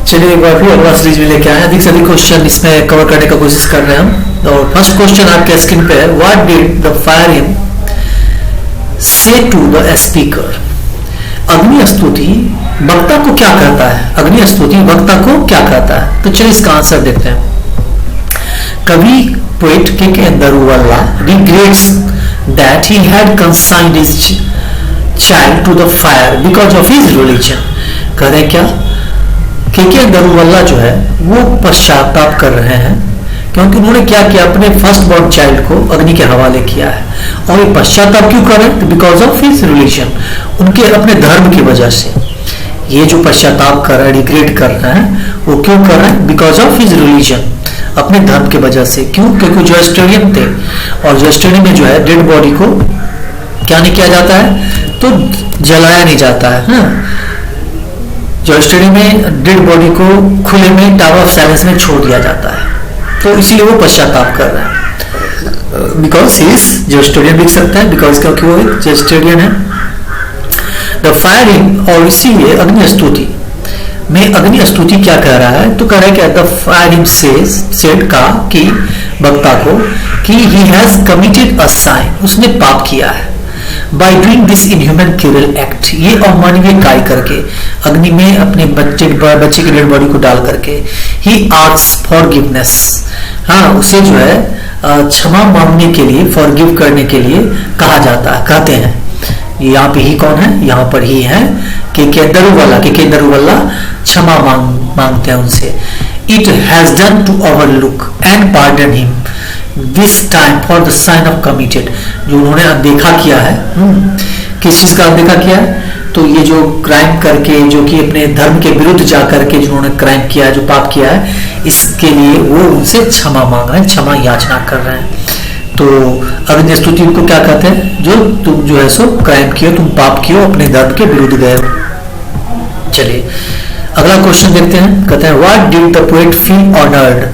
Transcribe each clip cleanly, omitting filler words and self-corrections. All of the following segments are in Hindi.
चलिए एक बार फिर अगला सीरीज में लेके आए अधिक से अधिक क्वेश्चन इसमें कवर करने का कोशिश कर रहे हैं हम। और फर्स्ट क्वेश्चन आपके स्क्रीन पे है, what did the fire him से टू द स्पीकर। अग्नि स्तुति वक्ता को क्या कहता है? अग्नि स्तुति वक्ता को क्या कहता है? तो चलिए इसका आंसर देखते हैं। कवि poet K Daruwalla regrets that he had consigned his child to the fire because of his religion. कह रहे क्या के दरुवल्ला जो है वो पश्चाताप कर रहे हैं क्योंकि उन्होंने क्या किया, अपने फर्स्ट बॉर्न चाइल्ड को अग्नि के हवाले किया है। और ये पश्चाताप क्यों कर रहे हैं? बिकॉज ऑफ हिज रिलीजन, उनके अपने धर्म की वजह से। ये जो पश्चाताप कर रहे हैं, रिग्रेट कर रहे हैं, वो क्यों कर रहे हैं? बिकॉज ऑफ हिज रिलीजन, अपने धर्म की वजह से। क्यों? क्योंकि जो स्टेडियम थे और जो स्टेडियम में जो है डेड बॉडी को क्या नहीं किया जाता है, तो जलाया नहीं जाता है। हाँ? जो स्टेडियम में डेड बॉडी को खुले में टावर ऑफ साइलेंस में छोड़ दिया जाता है, तो इसीलिए वो पश्चाताप कर रहा है। बिकॉज इज जो स्टेडियम लिख सकता है, बिकॉज क्योंकि वो एक जो स्टेडियम है। द फायरिंग, और इसीलिए अग्नि स्तुति में अग्नि स्तुति क्या कह रहा है? तो कह रहा है क्या, द फायरिंग सेड का कि वक्ता को कि he has committed a sin, उसने पाप किया है। By doing this inhuman cruel act, ये अमानवीय कार्य करके अग्नि में अपने बच्चे की डेड बॉडी को डाल करके। ही आस्क्स फॉरगिवनेस, हाँ उसे जो है क्षमा मांगने के लिए, फॉरगिव करने के लिए कहा जाता है, कहते हैं। यहाँ पे ही कौन है? यहाँ पर ही है के दरुवल्ला क्षमा मांगते हैं उनसे। It has done to overlook and pardon him this time for the sin of committed, जो उन्होंने अनदेखा किया है। किस चीज का अनदेखा किया है? तो ये जो क्राइम करके, जो कि अपने धर्म के विरुद्ध जाकर के जिन्होंने क्राइम किया है, जो पाप किया है, इसके लिए वो उनसे क्षमा मांग रहे हैं, क्षमा याचना कर रहे हैं। तो अग्नि स्तुति उनको क्या कहते हैं? जो तुम जो है सो क्राइम किया, तुम पाप किया, अपने धर्म के विरुद्ध गए। चलिए अगला क्वेश्चन देखते हैं। कहते हैं what did the poet feel honoured.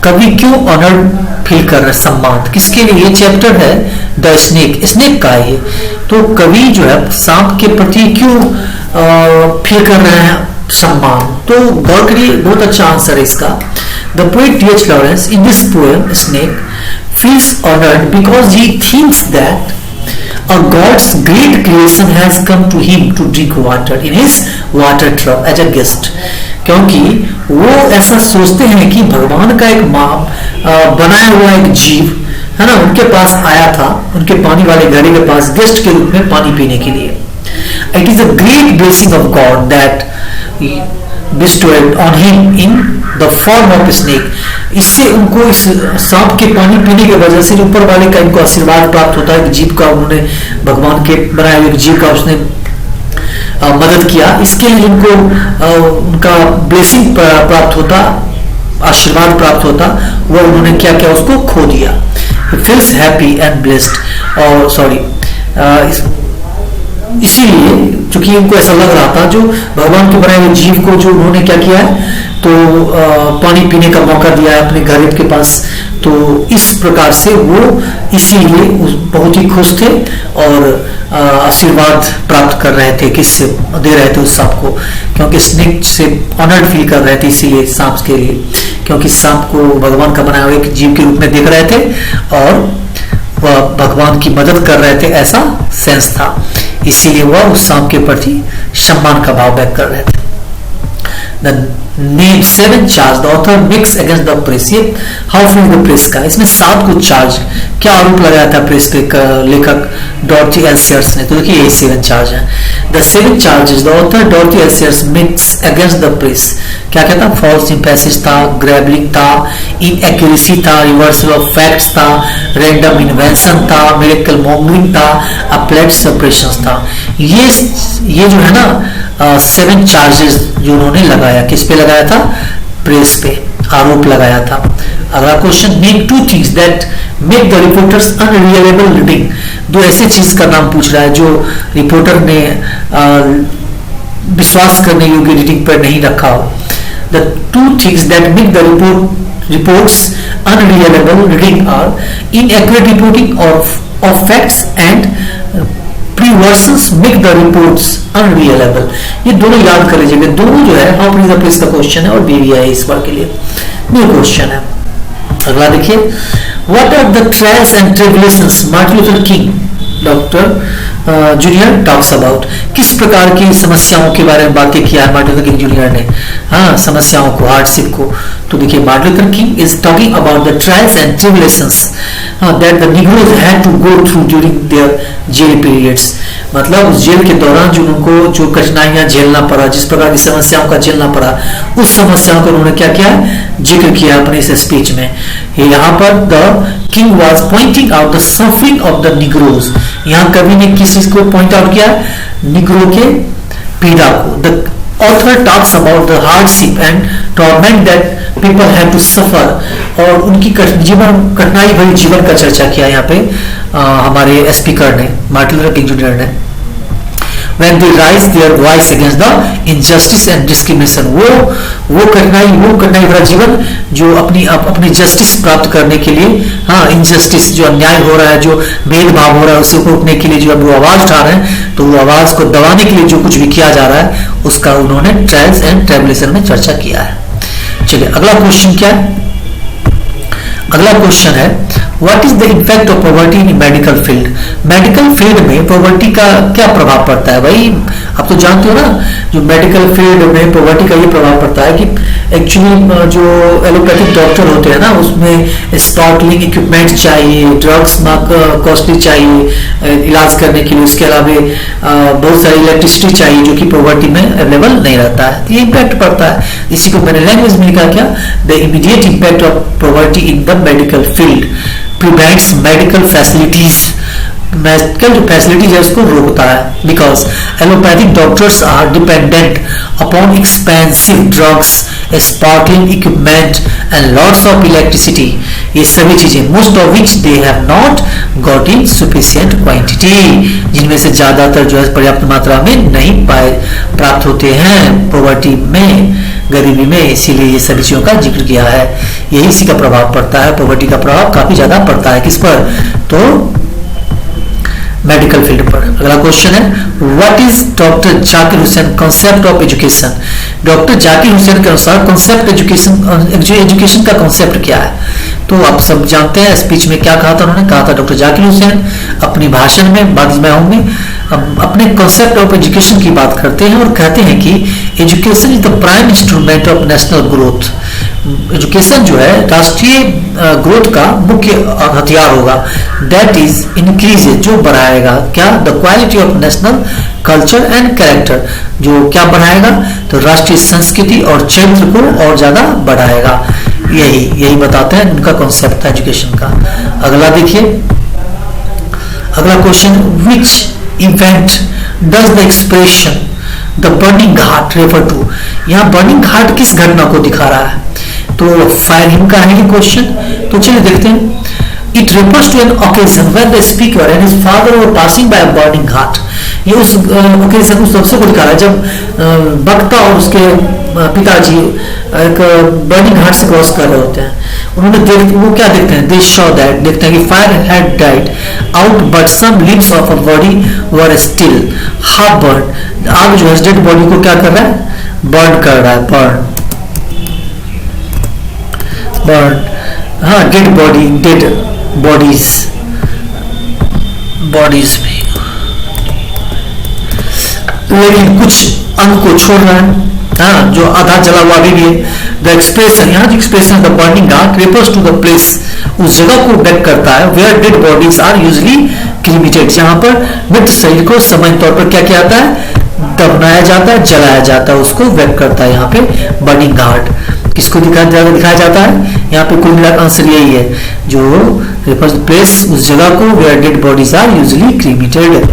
कवि क्यों ऑनर्ड फील कर रहे हैं, सम्मान किसके लिए? ये चैप्टर है द स्नेक का ये। तो कवि जो है सांप के प्रति क्यों फील कर रहे हैं सम्मान? तो गौर करिए, बहुत अच्छा आंसर है इसका। The poet TH. Lawrence in this poem snake feels honored because he thinks that a God's great creation has come to him to drink water in his water trough as a guest। क्योंकि वो ऐसा सोचते हैं कि भगवान का एक बनाया हुआ एक जीव है ना, उनके पास आया था, उनके पानी वाले घड़े के पास गेस्ट के रूप में पानी पीने के लिए। It is a great blessing of God that bestowed on him in the form of snake। इससे उनको इस सांप के पानी पीने की वजह से ऊपर वाले का इनको आशीर्वाद प्राप्त होता है। जीव का उन्होंने भगवान के बनाए हुए जीव का उसने मदद किया, इसके लिए उनको उनका ब्लेसिंग प्राप्त होता, आशीर्वाद प्राप्त होता। वो उन्होंने क्या किया, उसको खो दिया। फील्स हैप्पी एंड ब्लेस्ड, और सॉरी इसीलिए चूंकि उनको ऐसा लग रहा था, जो भगवान के बनाए हुए जीव को जो उन्होंने क्या किया है, तो पानी पीने का मौका दिया है अपने घर के पास। तो इस प्रकार से वो इसीलिए बहुत ही खुश थे और आशीर्वाद प्राप्त कर रहे थे। किससे दे रहे थे? उस सांप को, क्योंकि स्नेक से ऑनर्ड फील कर रहे थे, इसीलिए सांप के लिए, क्योंकि सांप को भगवान का बनाया हुआ एक जीव के रूप में देख रहे थे और वह भगवान की मदद कर रहे थे, ऐसा सेंस था। इसीलिए वह उस सांप के प्रति सम्मान का भाव व्यक्त कर रहे थे। The name 7 charge the author makes against the press। ये हाउ फ्री द प्रेस का, इसमें 7 को चार्ज, क्या आरोप लगाया था प्रेस पे लेखक डॉर्थी एल सीयर्स ने? तो देखिए यही 7 चार्ज है। The 7 charges the author Dorothy L Sayers makes against the press. क्या कहता? फॉल्स इम्पैसेज था, ग्रैबलिंग था, इनएक्यूरेसी था, रिवर्सल ऑफ फैक्ट्स था, रैंडम इन्वेंशन था, मिरेकल मॉन्गरिंग था, अप्लाइड सप्रेशंस था। ये जो है ना 7 चार्जेस जो उन्होंने लगाया, किस पे लगाया था? प्रेस पे आरोप लगाया था। अगला question, name 2 things that make the reporters unreliable reading. दो ऐसे चीज का नाम पूछ रहा है जो रिपोर्टर ने विश्वास करने योग्य रीडिंग पर नहीं रखा हो। The 2 things that make the reports unreliable reading are inaccurate reporting of facts and versions make the reports unreliable. ये दोनों याद कर लीजिएगा, दोनों जो है हाउ मेनी द प्लेस का क्वेश्चन है और बीवी है इस बार के लिए न्यू क्वेश्चन है। अगला देखिए, what are the trials and tribulations Martin Luther King doctor junior talks about. किस प्रकार की समस्याओं के बारे में बातें किया है मार्टिन लूथर किंग जूनियर ने, हाँ, समस्याओं को, हार्डशिप को। तो देखिए, Martin Luther King is talking about the trials and tribulations that the negroes had to go through during their jail periods. मतलब उस जेल के दौरान जो उनको जो कठिनाइयां झेलना पड़ा, जिस प्रकार की समस्याओं का झेलना पड़ा, उस समस्याओं को उन्होंने क्या किया, जिक्र किया अपने इस स्पीच में। यहाँ पर the king was pointing out the suffering of the Negroes. यहाँ कवि ने किस चीज को पॉइंट आउट किया, निग्रो के पीड़ा को। The author talks about the hardship and torment that people have to suffer. और उनकी कठिनाई भरी जीवन का चर्चा किया यहाँ पे हमारे स्पीकर ने, मार्टिन लूथर किंग जूनियर ने। When they raise their voice against the injustice and discrimination, वो कठिनाई भरा जीवन जो अपनी जस्टिस प्राप्त करने के लिए, हाँ, इनजस्टिस जो अन्याय हो रहा है, जो भेदभाव हो रहा है, उसे रोकने के लिए जो वो आवाज उठा रहे हैं, तो वो आवाज को दबाने के लिए जो कुछ भी किया जा रहा है उसका उन्होंने ट्रायल्स एंड ट्रिब्यूलेशन में चर्चा किया है। चलिए, अगला क्वेश्चन क्या है? अगला क्वेश्चन है, what is the impact of poverty in medical field. Medical field में पॉवर्टी का क्या प्रभाव पड़ता है? भाई आप तो जानते हो ना, जो मेडिकल फील्ड में पॉवर्टी का ये प्रभाव पड़ता है कि एक्चुअली जो एलोपैथिक डॉक्टर होते हैं ना, उसमें स्पार्कलिंग इक्विपमेंट चाहिए, ड्रग्स कॉस्टली चाहिए इलाज करने के लिए, उसके अलावा बहुत सारी इलेक्ट्रिसिटी चाहिए जो कि पॉवर्टी में अवेलेबल नहीं रहता है। ये इम्पैक्ट पड़ता है। इसी को मैंने लैंग्वेज में लिखा क्या, the immediate impact of poverty in the medical field prevents medical facilities है उसको रोकता है। Because allopathic doctors are dependent upon expensive drugs, sparkling equipment and lots of electricity. ये सभी चीजें most of which they have not got in sufficient quantity, जिनमें से ज्यादातर जो है पर्याप्त मात्रा में नहीं प्राप्त होते हैं पॉवर्टी में, गरीबी में। इसीलिए ये सभी चीजों का जिक्र किया है। यही इसी का प्रभाव पड़ता है, पॉवर्टी का प्रभाव काफी ज्यादा पड़ता है किस पर, तो मेडिकल फील्ड पर। अगला क्वेश्चन है, what is doctor Zakir Hussain concept of education. Doctor Zakir Hussain के अनुसार कॉन्सेप्ट एजुकेशन का कॉन्सेप्ट क्या है? तो आप सब जानते हैं स्पीच में क्या कहा था उन्होंने, कहा था डॉक्टर जाकिर हुसैन अपनी भाषण में, बाद में आऊंगी, अपने कॉन्सेप्ट ऑफ एजुकेशन की बात करते हैं और कहते हैं कि education is the prime instrument of national growth. Education जो है राष्ट्रीय ग्रोथ का मुख्य हथियार होगा। दैट इज इंक्रीज, जो बढ़ाएगा क्या, the quality of national culture and character. जो क्या बढ़ाएगा, तो राष्ट्रीय संस्कृति और चरित्र को और ज्यादा बढ़ाएगा। यही बताते हैं उनका कॉन्सेप्ट था एजुकेशन का। अगला देखिए, अगला question, which event does the expression the burning ghat refer to. यहाँ बर्निंग घाट किस घटना को दिखा रहा है? तो फायर हिम का है ये क्वेश्चन। तो चलिए देखते हैं। It refers to an occasion when the speaker and his father were passing by a burning ghat. ये उस ओकेजन, उस अवसर को दिखा रहा है जब वक्ता और उसके पिताजी एक बर्निंग घाट से क्रॉस कर रहे होते हैं। वो क्या देखते हैं, दे शॉ दैट, देखते हैं कि fire had died out but some limbs of a body were still half burn. आग जो है डेड बॉडी को क्या कर रहा है, बर्न कर रहा है, बर्न, हाँ, डेड बॉडी, डेड बॉडीज में, लेकिन कुछ अंग को छोड़ रहा है, हाँ, जो आधा जला हुआ भी है। द एक्सप्रेशन, यहाँ जो expression the burning ghat refers to the place, उस जगह को व्यक्त करता है where dead bodies are usually cremated, जहां पर मृत शरीर को सामान्य तौर पर क्या किया जाता है, दफनाया जाता है, जलाया जाता है, उसको व्यक्त करता है यहाँ पे बर्निंग घाट। किसको दिखाया जाता है, यहाँ पे कुल मिलाकर आंसर यही है, जो रेफर्स टू प्लेस, उस जगह को where dead bodies are usually cremated.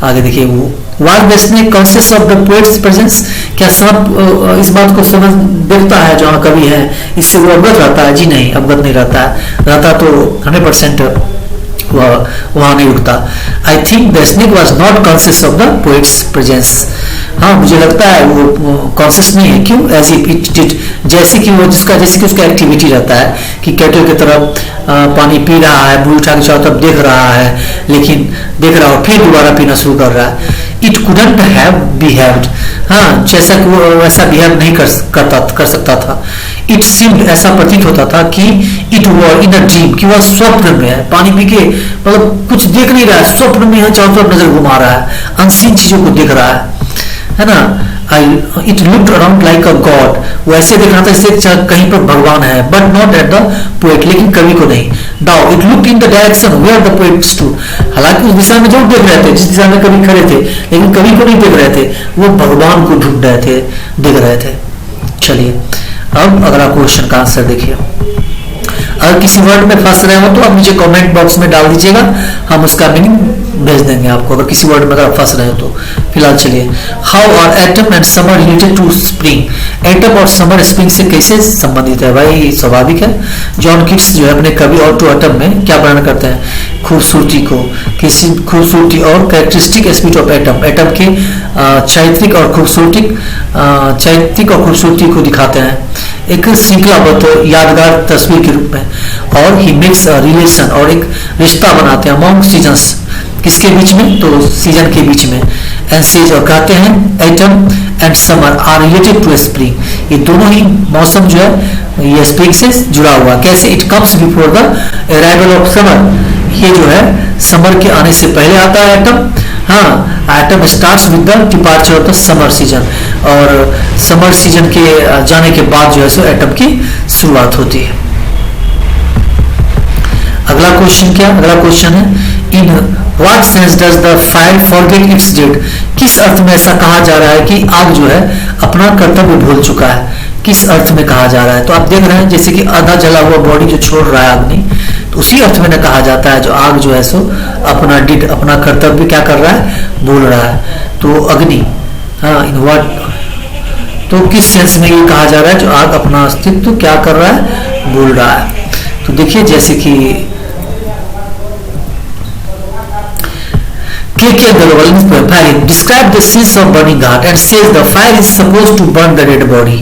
आगे देखिए, वो वाज देशने conscious of the poet's presence. क्या सब इस बात को समझ देखता है जहाँ कवि है, इससे वो अवगत रहता है? जी नहीं, अवगत नहीं रहता तो 100% वहां नहीं रुकता। I think the snake was not conscious of the poet's presence. हाँ मुझे लगता है वो कॉन्शियस नहीं है। क्यों? एज इफ इट डिड, जैसे कि उसका एक्टिविटी रहता है कि कैटल की तरफ पानी पी रहा है, मुंह उठा के चारों तरफ देख रहा है, लेकिन देख रहा हो फिर दोबारा पीना शुरू कर रहा है। इट कुडंट हैव बिहेव्ड, हाँ जैसा कि वो वैसा बिहेव नहीं कर सकता था। इट सीम्ड, ऐसा प्रतीत होता था कि it were in a dream, कि वह स्वप्न में है, पानी पी के मतलब कुछ देख नहीं रहा है, स्वप्न में है, चारों तरफ नजर घुमा रहा है, अनसीन चीजों को देख रहा है ना। It looked around like a God, वो ऐसे देख रहा था जैसे कहीं पर भगवान है, but not at the poet, लेकिन कवि को नहीं। Now it looked in the direction where the poet stood, हालांकि उस दिशा में जरूर देख रहे थे जिस दिशा में कवि खड़े थे, लेकिन कवि को नहीं देख रहे थे, वो भगवान को ढूंढ रहे थे, देख रहे थे। चलिए अब अगला क्वेश्चन का आंसर देखिए। अगर किसी वर्ड में फंस रहे हो तो आप नीचे कमेंट बॉक्स में डाल दीजिएगा, हम उसका मीनिंग भेज देंगे आपको, अगर किसी वर्ड में अगर फंस रहे हो तो। फिलहाल चलिए, how are autumn and summer related to spring, autumn और समर स्प्रिंग से कैसे संबंधित है? भाई स्वाभाविक है, जॉन किट्स जो है अपने कवि और टू एटम में क्या वर्णन करते हैं? खूबसूरती को, किसी खूबसूरती और characteristic aspect of atom, atom के चारित्रिक और खूबसूरती को दिखाते हैं एक श्रृंखलाबद्ध यादगार तस्वीर के रूप में। और ही मेक्स अ रिलेशन, और एक रिश्ता बनाते हैं अमॉन्ग सीजन्स, किसके बीच में? तो सीजन के बीच में। एंड सेज, और कहते हैं autumn and summer are related to spring, ये दोनों ही मौसम जो है ये स्प्रिंग से जुड़ा हुआ। कैसे? It comes before the arrival of summer, ये जो है समर के आने से पहले आता है एटम। हाँ, atom starts with the departure of the summer season, और समर सीजन के जाने के बाद जो है सो एटम की शुरुआत होती है। अगला क्वेश्चन क्या? अगला क्वेश्चन है, in what sense does the fire forget it's dead, किस अर्थ में ऐसा कहा जा रहा है कि आग जो है अपना कर्तव्य भूल चुका है? किस अर्थ में कहा जा रहा है? तो आप देख रहे हैं जैसे कि आधा जला हुआ बॉडी जो छोड़ रहा है अग्नि, तो उसी अर्थ में न कहा जाता है जो आग जो है सो अपना कर्तव्य क्या कर रहा है? भूल रहा है। तो अग्नि, हाँ इन व्हाट, तो किस सेंस में ये कहा जा रहा है जो आग अपना अस्तित्व क्या कर रहा है? भूल रहा है। तो देखिए जैसे कि K.K. Agarwal described the scenes of burning ghat and says the fire is supposed to burn the dead body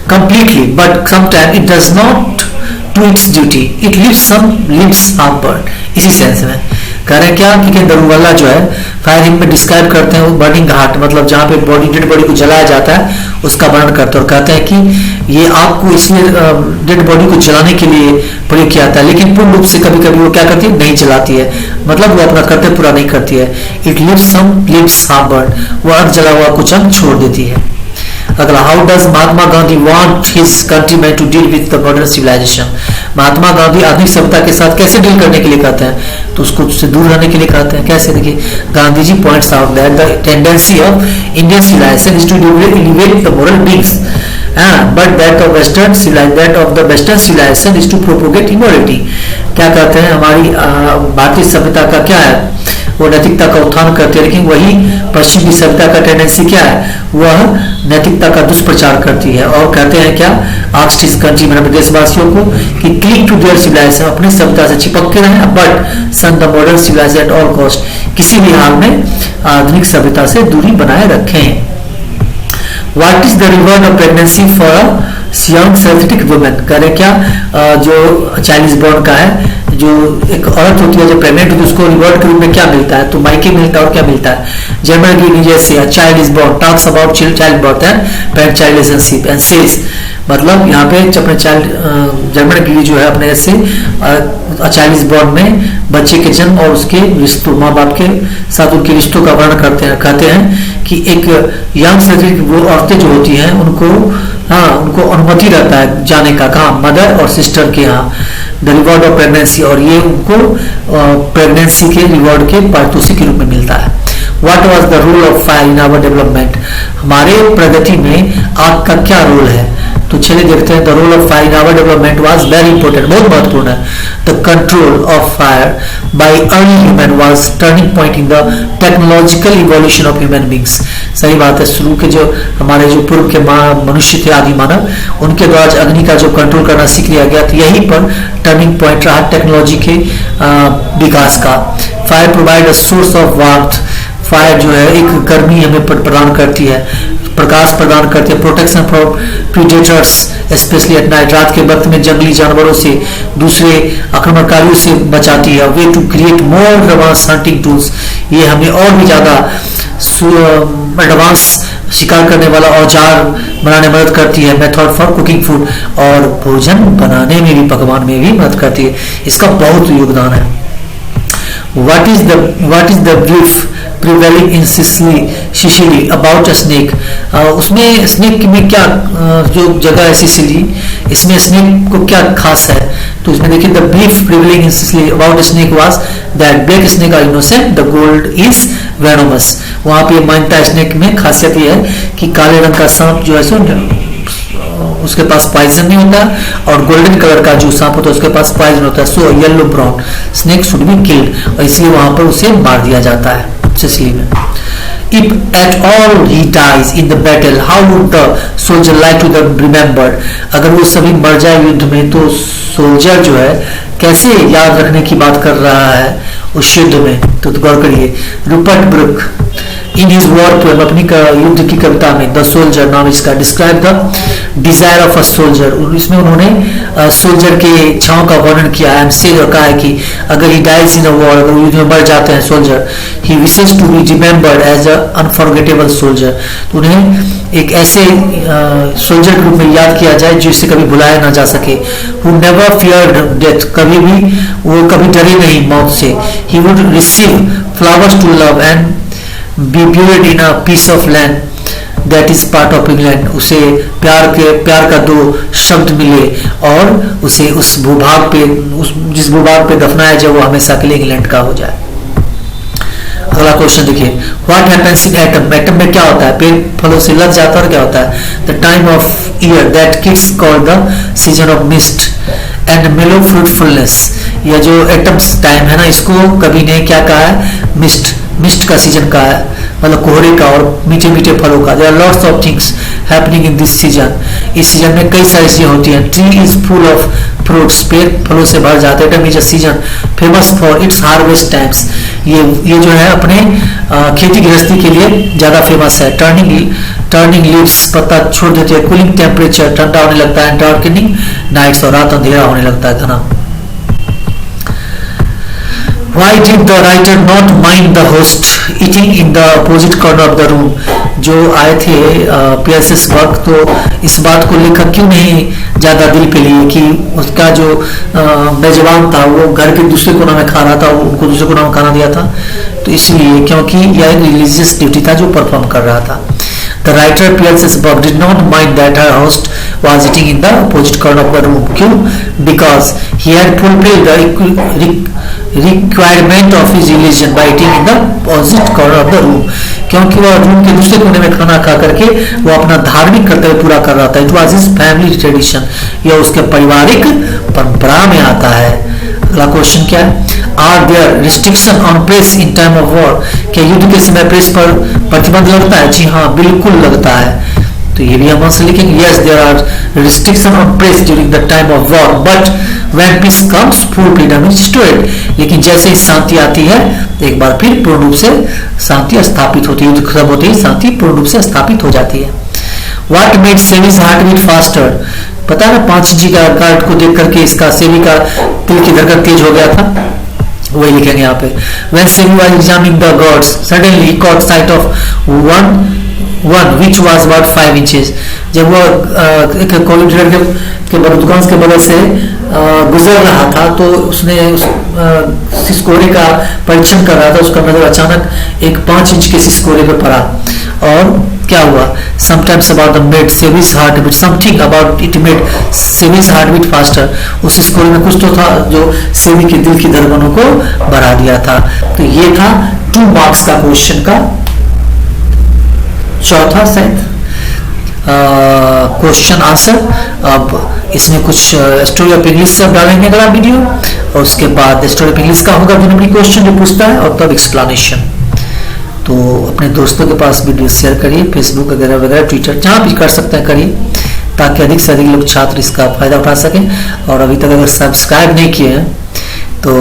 completely, but sometimes it does not do its duty. It leaves some limbs half burned. इसी सेंस में कह रहे हैं क्या कि दरुवाला जो है फायरिंग में डिस्क्राइब करते हैं वो बर्निंग घाट, मतलब जहाँ पे बॉडी डेड बॉडी को जलाया जाता है उसका वर्णन करते हैं, और कहते हैं कि ये आग को इसलिए डेड बॉडी को जलाने के लिए प्रयोग किया जाता है, लेकिन पूर्ण रूप से कभी कभी वो क्या करती है? नहीं जलाती है, मतलब वो अपना कर्तव्य पूरा नहीं करती है। It leaves some leaves half burn, वो अर्ध जला हुआ कुछ अंग छोड़ देती है। अगला, how does Mahatma Gandhi want his countryman to deal with the modern civilization, Mahatma Gandhi आधुनिक सभ्यता के साथ कैसे डील करने के लिए कहते हैं? तो उसको उससे दूर रहने के लिए कहते हैं। कैसे? देखिए, Gandhi ji points out that the tendency of Indian civilization is to elevate the moral beings, but that of western civilization is to propagate immorality. क्या कहते हैं? हमारी भारतीय सभ्यता का क्या है? वो नैतिकता का उत्थान करते हैं, लेकिन वही पश्चिमी सभ्यता का टेंडेंसी क्या है? वह नैतिकता का दुष्प्रचार करती है। और कहते हैं क्या? आस्क्ड हिज कंट्रीमैन, देशवासियों को कि क्लिंग टू देयर सिविलाइजेशन, अपनी सभ्यता से चिपक के रहें, but shun the modern civilization at all cost, किसी भी हाल में आधुनिक सभ्यता से दूरी बनाए रखें। What is the reward of pregnancy for a young synthetic woman? कह रहे क्या? जो चाइल्ड बॉर्न का है, जो एक औरत होती है जो प्रेग्नेंट होती है, उसको रिवॉर्ड के रूप में क्या मिलता है? तो माइके मिलता है, और क्या मिलता है? जर्मन की जैसे child is born talks about child birth and parent child relationship and says, मतलब यहाँ पे अपने चाइल्ड जर्मन की जो है अपने ऐसे चाइल्ड इज बॉर्न में बच्चे के जन्म और उसके रिश्तों, माँ बाप के साथ उनके रिश्तों का वर्णन करते हैं। कहते हैं कि एक यंग शरीर वो औरतें जो होती हैं उनको उनको अनुमति रहता है जाने का, कहाँ? मदर और सिस्टर के यहाँ, द रिवॉर्ड ऑफ प्रेगनेंसी, और ये उनको प्रेगनेंसी के रिवॉर्ड के पारितोषिक के रूप में मिलता है। What was the role of fire in our development, हमारे प्रगति में आग का क्या रोल है? तो चलिए देखते हैं। The role of fire in our development was very important, बहुत महत्वपूर्ण है। The control of fire by early human was turning point in the technological evolution of human beings. सही बात है, शुरू के जो हमारे जो पूर्व के मनुष्य थे, आदि मानव, उनके द्वारा अग्नि का जो कंट्रोल करना सीख लिया गया, तो यहीं पर टर्निंग पॉइंट रहा टेक्नोलॉजी के विकास का। Fire provide a source of warmth, fire जो है एक गर्मी हमें प्रदान करती है, प्रकाश प्रदान करती है, protection from predators specially at night, रात के वक्त में जंगली जानवरों से, दूसरे आक्रमणकारियों से बचाती है। Way to create more advance hunting tools, ये हमें और भी ज़्यादा एडवांस शिकार करने वाला औजार बनाने में मदद करती है। मेथड फॉर कुकिंग फूड, और भोजन बनाने में भी, पकवान में भी मदद करती है। इसका बहुत योगदान है। What is the belief prevailing in Sicily about a snake? उसमें स्नेक में क्या जो जगह है सिसिली, इसमें स्नेक को क्या खास है? तो इसमें देखिए, the belief prevailing in Sicily about a snake was that black snake are innocent, the gold is venomous. वहाँ पे मानता है स्नेक में खासियत ये है कि काले रंग का सांप जो है सो उसके पास पॉइजन नहीं होता, और गोल्डन कलर का जो सांप होता है उसके पास पॉइजन होता है। So yellow brown snake should be killed, और इसलिए वहां पर उसे मार दिया जाता है सिसिली में। If at all he dies in the battle, how would the soldier like to be remembered? अगर वो सभी मर जाए युद्ध में, तो सोल्जर जो है कैसे याद रखने की बात कर रहा है उस युद्ध में? तो गौर करिए, Rupert book in his war poem, अपनी युद्ध की कविता में, द सोल्जर नाम इसका, describe the desire of a soldier, इसमें उन्होंने सोल्जर के इच्छाओं का वर्णन किया है। एंड और कहा है कि अगर he dies in a war, अगर युद्ध में मर जाते हैं soldier, he wishes to be remembered as a unforgettable soldier, तो उन्हें एक ऐसे सोल्जर के रूप में याद किया जाए जिसे कभी भुलाया ना जा सके। हु नेवर फियर्ड डेथ, कभी भी वो कभी डरे नहीं मौत से। He would receive flowers to love and be buried in a piece of land that is part of England, उसे प्यार का दो शब्द मिले और उसे उस भूभाग पे, जिस भूभाग पे दफनाया जाए वो हमेशा के लिए इंग्लैंड का हो जाए। अगला क्वेश्चन देखिए, what happens in atom, atom में क्या होता है? पेड़ फलों से लग जाता है और क्या होता है? The time of year that kids call the season of mist and मेलो फ्रूटफुलनेस, यह जो एटम्स टाइम है ना, इसको कवि ने क्या कहा है? मिस्ट का सीजन का है, मतलब कोहरे का और मीठे मीठे फलों का। There are lots of things happening in this season, इस सीजन में कई सारी चीजें होती हैं। Tree is full of fruits, पेड़ फलों से भर जाते हैं। Autumn is a season famous for its harvest times, ये जो है अपने खेती गृहस्थी के लिए ज्यादा फेमस है। टर्निंग लीव्स, पत्ता छोड़ देते हैं। कूलिंग टेम्परेचर, ठंडा होने लगता है। डार्कनिंग नाइट्स, और रात अंधेरा होने लगता है घना। Why did the writer not mind the host eating in the opposite corner of the room? जो आए थे पीएसएस वर्क, तो इस बात को लेखक क्यों नहीं ज्यादा दिल पे लिए कि उसका जो मेजबान था वो घर के दूसरे कोना में खा रहा था, उनको दूसरे कोना में खाना दिया था, तो इसलिए क्योंकि यह एक रिलीजियस ड्यूटी था जो परफॉर्म कर रहा था। The writer P.S. Buck did not mind that her host was eating in the opposite corner of the room. क्यों? Because he had fulfilled the requirement of his religion by eating in the opposite corner of the room. क्योंकि वह रूम के दूसरे कोने में खाना खा करके वो अपना धार्मिक कर्तव्य पूरा कर रहा था। It was his family tradition. यह उसके पारिवारिक परंपरा में आता है। अगला क्वेश्चन क्या है? Are there restriction on press in time of war, क्या युद्ध के समय प्रेस पर प्रतिबंध लगता है? जी हाँ, बिल्कुल लगता है। तो ये भी हम से लिखेंगे, yes there are restriction on press during the time of war, but when peace comes full freedom is restored. लेकिन जैसे ही शांति आती है एक बार फिर पूर्ण रूप से शांति स्थापित होती है। युद्ध खत्म होते ही शांति पूर्ण रूप से स्थापित हो जाती है। व्हाट मेड सेविस हार्ट बीट फास्टर, पता है ना 5 इंची का कार्ड को देख करके इसका सेवी का दिल की धड़कन तेज हो गया था, वही लिखेंगे यहाँ पे। When Sevi was examining the gods, suddenly he caught sight of one which was about 5 inches. जब वो एक कॉरिडोर के दुकान के बगल से गुजर रहा था तो उसने सिसकोरे का परीक्षण कर रहा था, उसका नजर अचानक एक 5 इंच के सिसकोरे पे पड़ा। और क्या हुआ? Sometimes about the made Sevi's heart beat, something about it made Sevi's heart beat faster. उस सिसकोरे में कुछ तो था जो सेवी के दिल की धड़कनों को बढ़ा दिया था। तो ये था 2 मार्क्स का क्वेश्चन का चौथा सेट क्वेश्चन आंसर। अब इसमें कुछ स्टोरी ऑफ इंग्लिश सब डालेंगे अगला वीडियो, और उसके बाद स्टोरी ऑफ इंग्लिश का होगा 2 नंबर क्वेश्चन जो पूछता है, और तब एक्सप्लेनेशन। तो अपने दोस्तों के पास वीडियो शेयर करिए, फेसबुक वगैरह वगैरह, ट्विटर, जहाँ भी कर सकते हैं करिए, ताकि अधिक से अधिक लोग छात्र इसका फायदा उठा सकें। और अभी तक अगर सब्सक्राइब नहीं किए हैं तो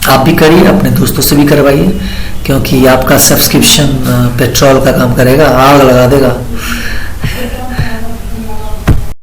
आप भी करिए, अपने दोस्तों से भी करवाइए। क्योंकि आपका सब्सक्रिप्शन पेट्रोल का काम करेगा, आग लगा देगा।